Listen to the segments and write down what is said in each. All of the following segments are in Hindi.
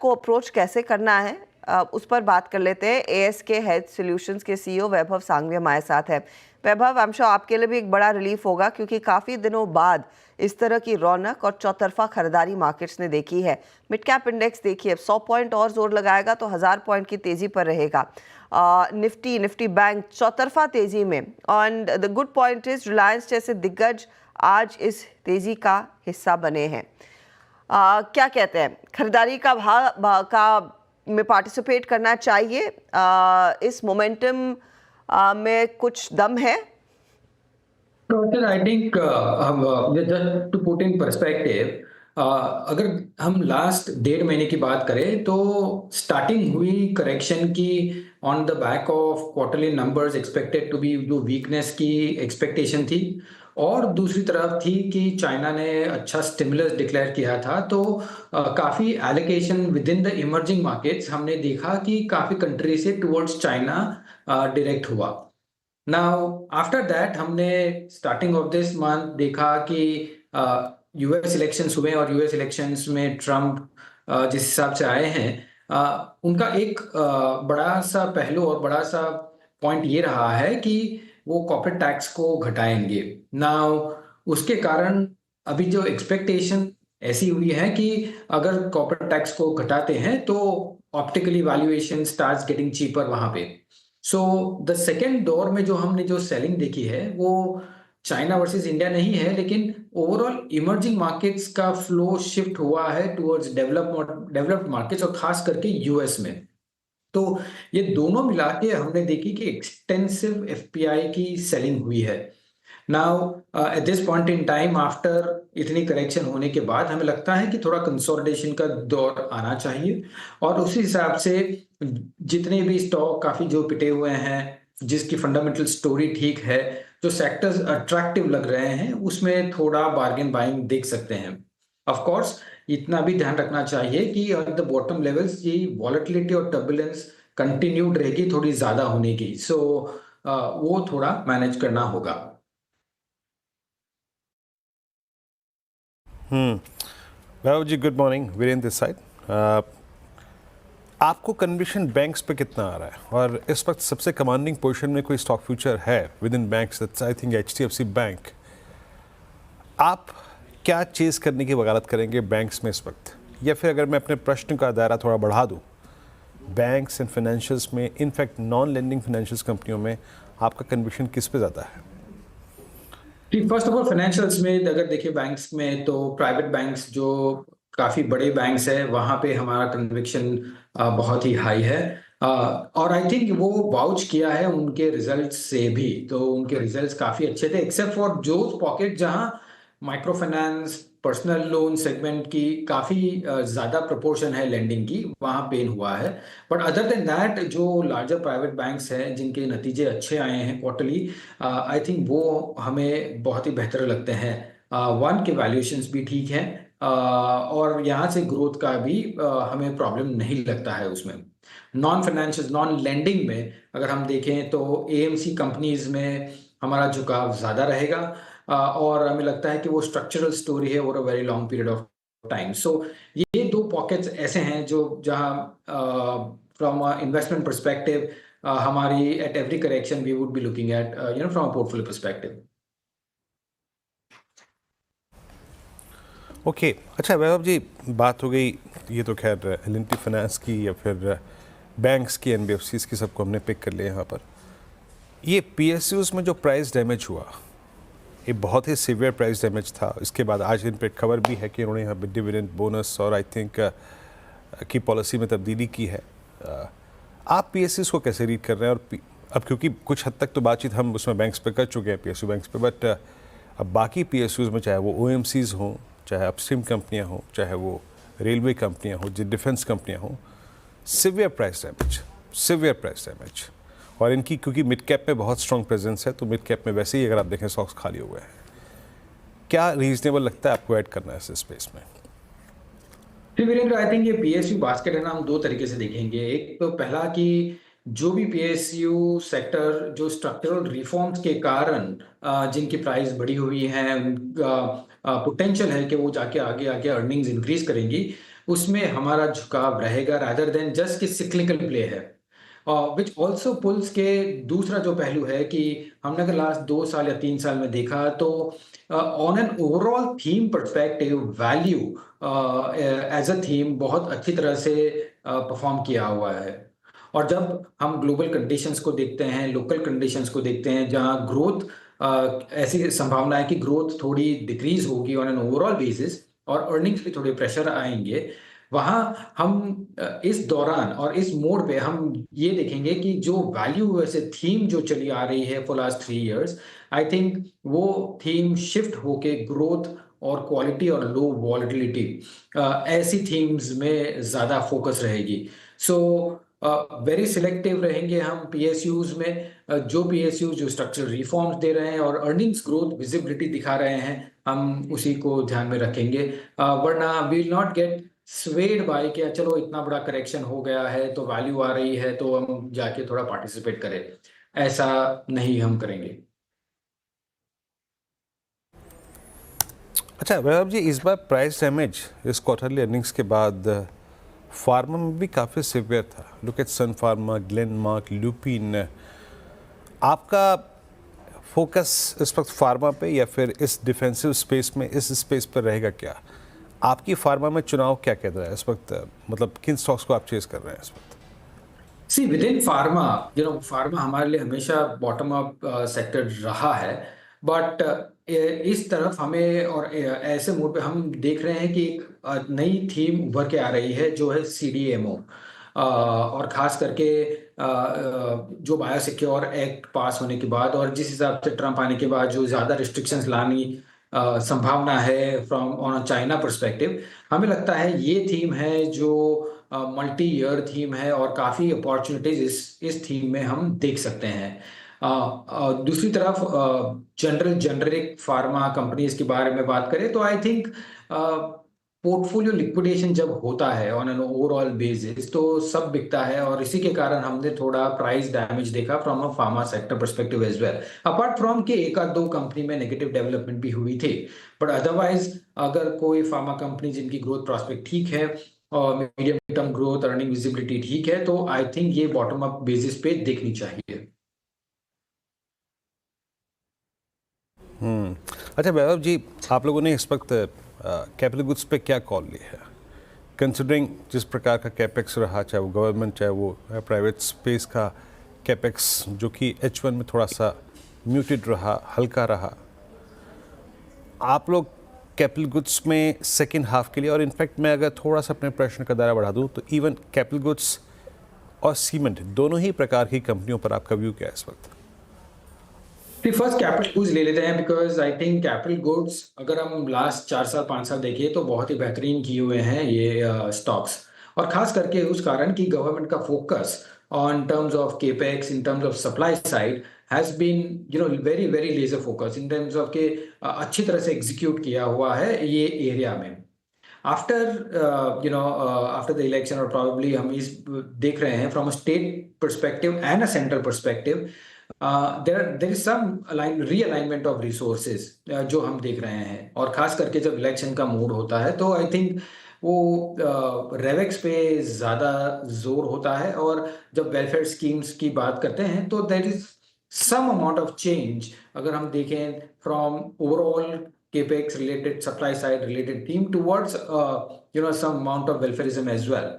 को अप्रोच कैसे करना है उस पर बात कर लेते हैं। एएसके हेल्थ सॉल्यूशंस के सीईओ वैभव सांघवी हमारे साथ है। वैभव, आई एम श्योर आपके लिए भी एक बड़ा रिलीफ होगा क्योंकि काफ़ी दिनों बाद इस तरह की रौनक और चौतरफा खरीदारी मार्केट्स ने देखी है। मिड कैप इंडेक्स देखिए 100 पॉइंट और जोर लगाएगा तो 1000 पॉइंट की तेज़ी पर रहेगा। निफ्टी बैंक चौतरफा तेज़ी में। And the good point is Reliance जैसे दिग्गज आज इस तेज़ी का हिस्सा बने हैं। क्या कहते हैं, खरीदारी का भाव में पार्टिसिपेट करना चाहिए? इस मोमेंटम में कुछ दम है? I think just to put in perspective, अगर हम लास्ट 1.5 महीने की बात करें तो स्टार्टिंग हुई करेक्शन की on the back of quarterly numbers expected to be, जो वीकनेस की एक्सपेक्टेशन थी, और दूसरी तरफ थी कि चाइना ने अच्छा स्टिमुलस डिक्लेयर किया था, तो काफ़ी allocation with in the emerging markets हमने देखा कि काफ़ी कंट्री से टुवर्ड्स चाइना डायरेक्ट हुआ। नाउ आफ्टर दैट हमने स्टार्टिंग ऑफ दिस मंथ देखा कि यूएस इलेक्शंस हुए और यूएस इलेक्शंस में ट्रम्प जिस हिसाब से आए हैं, उनका एक बड़ा सा पहलू और बड़ा सा पॉइंट ये रहा है कि वो कॉर्पोरेट टैक्स को घटाएंगे। नाउ उसके कारण अभी जो एक्सपेक्टेशन ऐसी हुई है कि अगर कॉर्पोरेट टैक्स को घटाते हैं तो optically valuation starts getting cheaper वहां पे। सो द सेकेंड दौर में जो हमने जो सेलिंग देखी है वो चाइना वर्सेस इंडिया नहीं है, लेकिन ओवरऑल इमर्जिंग मार्केट्स का फ्लो शिफ्ट हुआ है टुवर्ड्स डेवलप्ड मार्केट्स और खास करके यूएस में। तो ये दोनों मिला के हमने देखी कि एक्सटेंसिव एफपीआई की सेलिंग हुई है। Now at this point in time after इतनी करेक्शन होने के बाद हमें लगता है कि थोड़ा कंसोलिडेशन का दौर आना चाहिए, और उसी हिसाब से जितने भी स्टॉक काफी जो पिटे हुए हैं, जिसकी फंडामेंटल स्टोरी ठीक है, जो सेक्टर्स अट्रैक्टिव लग रहे हैं, उसमें थोड़ा बार्गेन बाइंग देख सकते हैं। ऑफ कोर्स इतना भी ध्यान रखना चाहिए कि एट द बॉटम लेवल्स ये वॉलेटिलिटी और टर्बुलेंस कंटिन्यूड रहेगी थोड़ी ज्यादा होने की, सो वो थोड़ा मैनेज करना होगा। Vaibhav ji, good morning. Virendra this side. आपको कन्विक्शन बैंक्स पे कितना आ रहा है, और इस वक्त सबसे कमांडिंग पोजीशन में कोई स्टॉक फ्यूचर है with in banks? That's I think HDFC bank. आप क्या चेज करने की वकालत करेंगे बैंक्स में इस वक्त? या फिर अगर मैं अपने प्रश्न का दायरा थोड़ा बढ़ा दूं, बैंक्स एंड फाइनेंशियल्स में, इनफैक्ट नॉन लेंडिंग फाइनेंशियल्स कंपनियों में आपका कन्विक्शन किस पे ज़्यादा है? फर्स्ट ऑफ ऑल फाइनेंशियल्स में अगर देखिए बैंक्स में, तो प्राइवेट बैंक्स जो काफी बड़े बैंक्स है वहां पे हमारा कन्विक्शन बहुत ही हाई है, और आई थिंक वो वाउच किया है उनके रिजल्ट्स से भी। तो उनके रिजल्ट्स काफी अच्छे थे, एक्सेप्ट फॉर जो पॉकेट जहां micro finance, personal loan segment की काफी ज्यादा प्रोपोर्शन है लेंडिंग की, वहां पेन हुआ है। बट अदर देन दैट जो लार्जर प्राइवेट बैंक्स हैं जिनके नतीजे अच्छे आए हैं क्वार्टरली, आई थिंक वो हमें बहुत ही बेहतर लगते हैं। वन के वैल्यूएशंस भी ठीक हैं, और यहाँ से ग्रोथ का भी हमें प्रॉब्लम नहीं लगता है उसमें। नॉन फाइनेंशियल, नॉन लेंडिंग में अगर हम देखें तो एएमसी कंपनीज में हमारा झुकाव ज्यादा रहेगा, और हमें लगता है कि वो स्ट्रक्चरल स्टोरी है over a very long period of time. So ये दो पॉकेट्स ऐसे हैं जो जहां फ्रॉम इन्वेस्टमेंट परस्पेक्टिव हमारी at every correction we would be looking at from a portfolio perspective. Okay, अच्छा वैभव जी, बात हो गई ये तो खैर एल&टी फाइनेंस की या फिर बैंक्स की, एनबीएफसीज की, सबको हमने पिक कर लिया यहाँ पर। ये पीएसयूज में जो प्राइस डैमेज हुआ, ये बहुत ही सीवियर प्राइस डैमेज था। इसके बाद आज इन पर खबर भी है कि उन्होंने यहाँ पर डिविडेंड बोनस और आई थिंक की पॉलिसी में तब्दीली की है। आप पीएसयूज को कैसे रीड कर रहे हैं? और अब क्योंकि कुछ हद तक तो बातचीत हम उसमें बैंक्स पे कर चुके हैं, पीएसयू बैंक्स पे, बट अब बाकी पीएसयूज में चाहे वो ओएमसीज हों, चाहे अपस्ट्रीम कंपनियां हों, चाहे वो रेलवे कंपनियां हों, जो डिफेंस कंपनियां हों, सिवियर प्राइस डैमेज। और इनकी क्योंकि मिड कैप में बहुत स्ट्रॉन्ग प्रेजेंस है, तो मिड कैप में वैसे ही अगर आप देखें स्टॉक्स खाली हुए हैं। क्या रीजनेबल लगता है आपको ऐड करना है इस स्पेस में? वीरेंद्र, आई थिंक ये पीएसयू बास्केट है ना, हम दो तरीके से देखेंगे। एक तो पहला कि जो भी पीएसयू सेक्टर जो स्ट्रक्चरल रिफॉर्म्स के कारण जिनकी प्राइस बढ़ी हुई है, पोटेंशियल है कि वो जाके आगे आगे अर्निंग्स इंक्रीज करेंगी, उसमें हमारा झुकाव रहेगा रादर देन जस्ट कि सिक्लिकल प्ले है। विच ऑल्सो पुल्स के दूसरा जो पहलू है कि हमने अगर लास्ट 2 साल या 3 साल में देखा तो on an overall theme perspective value as a theme बहुत अच्छी तरह से परफॉर्म किया हुआ है। और जब हम ग्लोबल कंडीशंस को देखते हैं, लोकल कंडीशंस को देखते हैं, जहां ग्रोथ ऐसी संभावना है कि ग्रोथ थोड़ी डिक्रीज होगी ऑन एन ओवरऑल बेसिस और अर्निंग्स पे थोड़े प्रेशर आएंगे, वहां हम इस दौरान और इस मोड पे हम ये देखेंगे कि जो वैल्यू वैसे थीम जो चली आ रही है for last 3 years, I think वो थीम शिफ्ट होके ग्रोथ और क्वालिटी और लो वॉलेटिलिटी ऐसी थीम्स में ज्यादा फोकस रहेगी। सो वेरी सिलेक्टिव रहेंगे हम पीएसयूज में। जो पीएसयू जो स्ट्रक्चरल रिफॉर्म्स दे रहे हैं और अर्निंग्स ग्रोथ विजिबिलिटी दिखा रहे हैं, हम उसी को ध्यान में रखेंगे। वरना we will not get swayed by कि चलो इतना बड़ा करेक्शन हो गया है तो वैल्यू आ रही है तो हम जाके थोड़ा पार्टिसिपेट करें, ऐसा नहीं हम करेंगे। अच्छा वैभव जी, इस बार प्राइस डैमेज इस क्वार्टरली अर्निंग्स के बाद फार्मा में भी काफ़ी सिवियर था। Look at Sun Pharma, Glenmark, Lupin. आपका फोकस इस वक्त फार्मा पे या फिर इस डिफेंसिव स्पेस में, इस स्पेस पर रहेगा क्या? आपकी फार्मा में चुनाव क्या कहता है इस वक्त? मतलब किन स्टॉक्स को आप चेज कर रहे हैं इस वक्त? सी विद इन फार्मा, फार्मा हमारे लिए हमेशा बॉटम अप सेक्टर रहा है, बट इस तरफ हमें और ऐसे मोड पे हम देख रहे हैं कि एक नई थीम उभर के आ रही है जो है सीडीएमओ, और खास करके जो बायोसिक्योर एक्ट पास होने के बाद और जिस हिसाब से ट्रम्प आने के बाद जो ज़्यादा रिस्ट्रिक्शंस लानी संभावना है फ्रॉम ऑन चाइना परस्पेक्टिव, हमें लगता है ये थीम है जो मल्टी ईयर थीम है और काफ़ी अपॉर्चुनिटीज इस थीम में हम देख सकते हैं। दूसरी तरफ जनरल जेनरिक फार्मा कंपनीज के बारे में बात करें तो आई थिंक पोर्टफोलियो लिक्विडेशन जब होता है ऑन एन ओवरऑल बेसिस तो सब बिकता है, और इसी के कारण हमने थोड़ा प्राइस डैमेज देखा from a pharma sector perspective as well. Apart from के एक आध दो कंपनी में नेगेटिव डेवलपमेंट भी हुई थी, बट अदरवाइज अगर कोई फार्मा कंपनी जिनकी ग्रोथ प्रॉस्पेक्ट ठीक है और medium term growth earning visibility ठीक है, तो आई थिंक ये बॉटम अप बेसिस पे देखनी चाहिए। अच्छा वैभव जी, आप लोगों ने इस वक्त कैपिटल गुड्स पे क्या कॉल लिया है, कंसिडरिंग जिस प्रकार का कैपेक्स रहा, चाहे वो गवर्नमेंट चाहे वो प्राइवेट स्पेस का कैपेक्स, जो कि H1 में थोड़ा सा म्यूटेड रहा, हल्का रहा। आप लोग कैपिटल गुड्स में सेकेंड हाफ के लिए, और इनफैक्ट मैं अगर थोड़ा सा अपने प्रश्न का दायरा बढ़ा दूं तो इवन कैपिटल गुड्स और सीमेंट दोनों ही प्रकार की कंपनियों पर आपका व्यू क्या है इस वक्त? फर्स्ट कैपिटल गुड्स ले लेते हैं, because I think capital goods अगर हम लास्ट 4 साल 5 साल देखिए तो बहुत ही बेहतरीन किए हुए हैं ये स्टॉक्स, और खास करके उस कारण कि गवर्नमेंट का focus on terms of capex in terms of supply side has been very very laser focus in terms of के अच्छी तरह से एग्जीक्यूट किया हुआ है ये एरिया में। आफ्टर द इलेक्शन और प्रॉबेबली हम इस देख रहे हैं from a state perspective and a central perspective, there is some realignment of resources जो हम देख रहे हैं, और खास करके जब इलेक्शन का मूड होता है तो आई थिंक वो रेवेक्स पे ज्यादा जोर होता है, और जब वेलफेयर स्कीम्स की बात करते हैं तो there is some amount of change अगर हम देखें from overall capex related supply side related theme towards some amount of welfareism as well,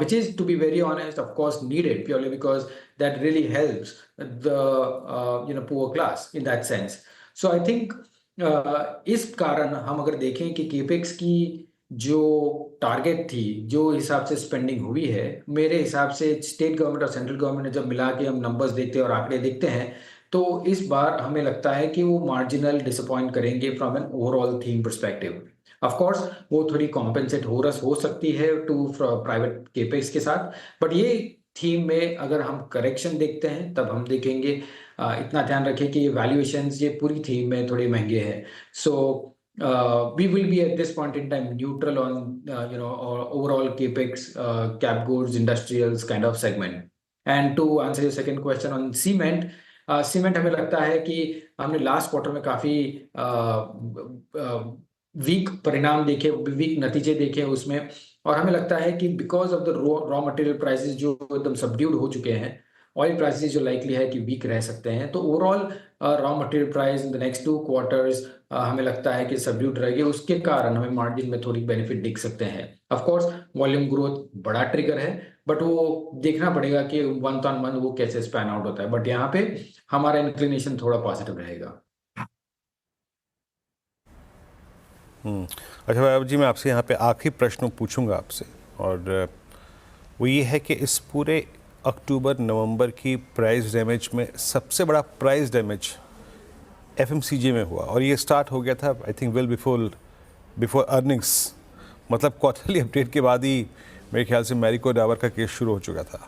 which is, to be very honest, of course needed purely because that really helps the poor class in that sense. So I think इस कारण हम अगर देखें कि केपेक्स की जो टारगेट थी, जो हिसाब से स्पेंडिंग हुई है, मेरे हिसाब से स्टेट गवर्नमेंट और सेंट्रल गवर्नमेंट ने जब मिला के हम नंबर्स देखते हैं और आंकड़े देखते हैं तो इस बार हमें लगता है कि वो मार्जिनल डिसअपॉइंट करेंगे from N overall theme perspective. Of course वो थोड़ी कॉम्पेंसेट हो सकती है टू प्राइवेट केपेक्स के साथ, बट ये थीम में अगर हम करेक्शन देखते हैं तब हम देखेंगे, इतना ध्यान रखें कि ये वैल्यूएशंस ये पूरी थीम में थोड़े महंगे हैं। सो we will be at this point in time neutral on overall capex, cap goods, industrials kind of segment. And to answer your second question on cement, cement हमें लगता है कि हमने लास्ट क्वार्टर में काफी वीक परिणाम देखे, वीक नतीजे देखे उसमें, और हमें लगता है कि because of the raw material prices जो एकदम सबड्यूड हो चुके हैं, ऑयल प्राइसेस जो लाइकली है कि वीक रह सकते हैं, तो overall raw material price in the next 2 quarters हमें लगता है कि सबड्यूड रहेगी। उसके कारण हमें मार्जिन में थोड़ी बेनिफिट दिख सकते हैं। ऑफ कोर्स वॉल्यूम ग्रोथ बड़ा ट्रिगर है, बट वो देखना पड़ेगा कि मंथ ऑन मंथ वो कैसे स्पैन आउट होता है, बट यहाँ पे हमारा इंक्लिनेशन थोड़ा पॉजिटिव रहेगा। अच्छा वैभव जी, मैं आपसे यहाँ पे आखिरी प्रश्न पूछूंगा आपसे, और वो ये है कि इस पूरे अक्टूबर नवंबर की प्राइस डैमेज में सबसे बड़ा प्राइस डैमेज एफएमसीजी में हुआ, और ये स्टार्ट हो गया था I think well before earnings, मतलब क्वार्टरली अपडेट के बाद ही मेरे ख्याल से मैरिको डाबर का केस शुरू हो चुका था।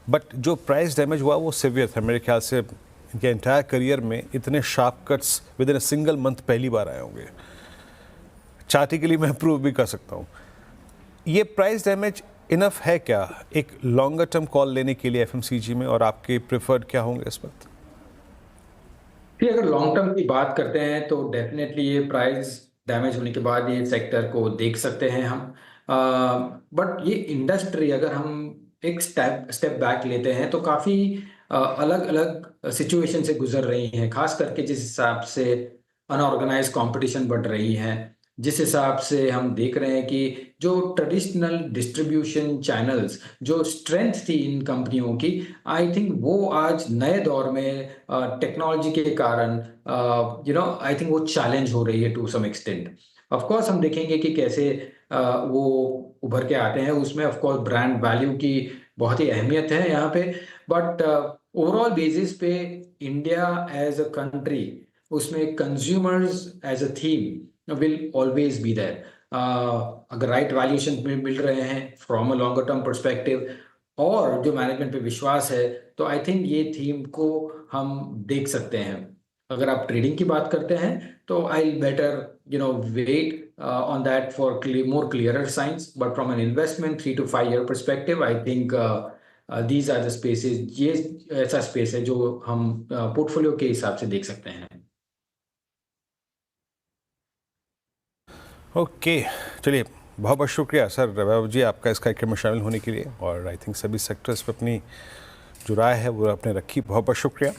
बट जो प्राइस डैमेज हुआ वो सिवियर था। मेरे ख्याल से इनके एंटायर करियर में इतने sharp cuts with in a single month पहली बार आए होंगे। चार्टिकली मैं अप्रूव भी कर सकता हूँ। ये प्राइस डैमेज इनफ है क्या एक लॉन्गर टर्म कॉल लेने के लिए एफएमसीजी में, और आपके प्रेफर्ड क्या होंगे इस वक्त? फिर अगर लॉन्ग टर्म की बात करते हैं तो डेफिनेटली ये प्राइस डैमेज होने के बाद ये सेक्टर को देख सकते हैं हम। बट ये इंडस्ट्री अगर हम एक स्टेप बैक लेते हैं तो काफ़ी अलग अलग सिचुएशन से गुजर रही हैं, खास करके जिस हिसाब से अनऑर्गेनाइज कंपटीशन बढ़ रही है, जिस हिसाब से हम देख रहे हैं कि जो ट्रेडिशनल डिस्ट्रीब्यूशन चैनल्स जो स्ट्रेंथ थी इन कंपनियों की, आई थिंक वो आज नए दौर में टेक्नोलॉजी के कारण आई थिंक वो चैलेंज हो रही है to some extent. Of course हम देखेंगे कि कैसे वो उभर के आते हैं, उसमें ऑफ कोर्स ब्रांड वैल्यू की बहुत ही अहमियत है यहाँ पे, बट ओवरऑल बेसिस पे इंडिया एज अ कंट्री, उसमें consumers as a theme will always be there. अगर राइट वैल्यूएशन मिल रहे हैं from a longer term perspective, और जो मैनेजमेंट पे विश्वास है, तो आई थिंक ये थीम को हम देख सकते हैं। अगर आप ट्रेडिंग की बात करते हैं तो I better wait on that for more clearer signs, but from an investment 3 to 5 year perspective, I think these are the spaces, ये ऐसा स्पेस है जो हम पोर्टफोलियो के हिसाब से देख सकते हैं। ओके चलिए, बहुत बहुत शुक्रिया सर वैभव जी आपका इस कार्यक्रम में शामिल होने के लिए, और आई थिंक सभी सेक्टर्स पे अपनी जो राय है वो आपने रखी। बहुत बहुत शुक्रिया।